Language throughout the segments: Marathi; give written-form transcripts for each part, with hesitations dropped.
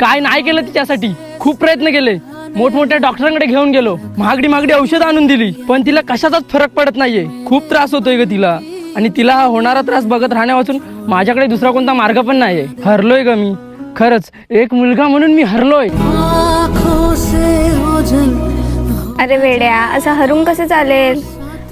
काय नाही केलं तिच्यासाठी. खूप प्रयत्न केले, मोठमोठ्या डॉक्टरांकडे घेऊन गेलो, महागडी औषधं आणून दिली, पण तिला कशाचाच फरक पडत नाहीये. खूप त्रास होतोय ग तिला, आणि तिला हा होणारा त्रास बघत राहण्यापासून माझ्याकडे दुसरा कोणता मार्ग पण नाहीये. हरलोय ग मी, खरंच एक मुलगा म्हणून मी हरलोय. अरे वेड्या, असं हरून कसं चालेल.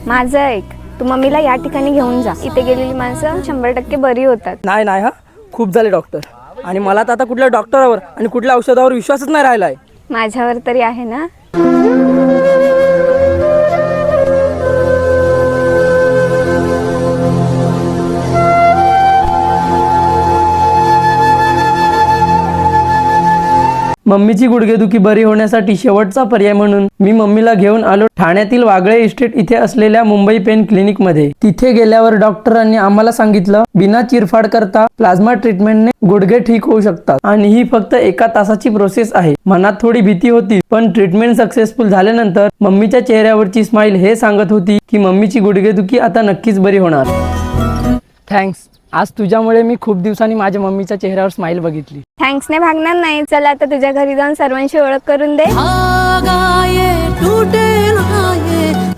माझं ऐक, तू मम्मीला या ठिकाणी घेऊन जा. इथे गेलेली माणसं 100% बरी होतात. नाही नाही, हा खूप झाले डॉक्टर, आणि मला तर आता कुठल्या डॉक्टरावर आणि कुठल्या औषधावर विश्वासच नाही राहिलाय. माझ्यावर तरी आहे ना. मम्मीची गुडघेदुखी बरी होण्यासाठी शेवटचा पर्याय म्हणून मी मम्मीला घेऊन आलो ठाण्यातील वागळे इस्टेट इथे असलेल्या मुंबई पेन क्लिनिक मध्ये. तिथे गेल्यावर डॉक्टरांनी आम्हाला सांगितलं, बिना चिरफाड करता प्लाझ्मा ट्रीटमेंटने गुडघे ठीक होऊ शकतात, आणि ही फक्त 1 तासाची प्रोसेस आहे. मनात थोडी भीती होती, पण ट्रीटमेंट सक्सेसफुल झाल्यानंतर मम्मीच्या चेहऱ्यावरची स्माइल हे सांगत होती की मम्मीची गुडघेदुखी आता नक्कीच बरी होणार. थँक्स, आज तुझ्यामुळे मी खूप दिवसांनी माझ्या मम्मीच्या चेहऱ्यावर स्माइल बघितली. थँक्स ने भागणार नाही. चला आता तुझ्या घरी जाऊन सर्वांशी ओळख करून दे.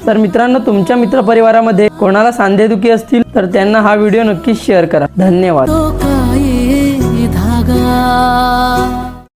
तर मित्रांनो, तुमच्या मित्रपरिवारामध्ये कोणाला सांधेदुखी असतील तर त्यांना हा व्हिडिओ नक्कीच शेअर करा. धन्यवाद.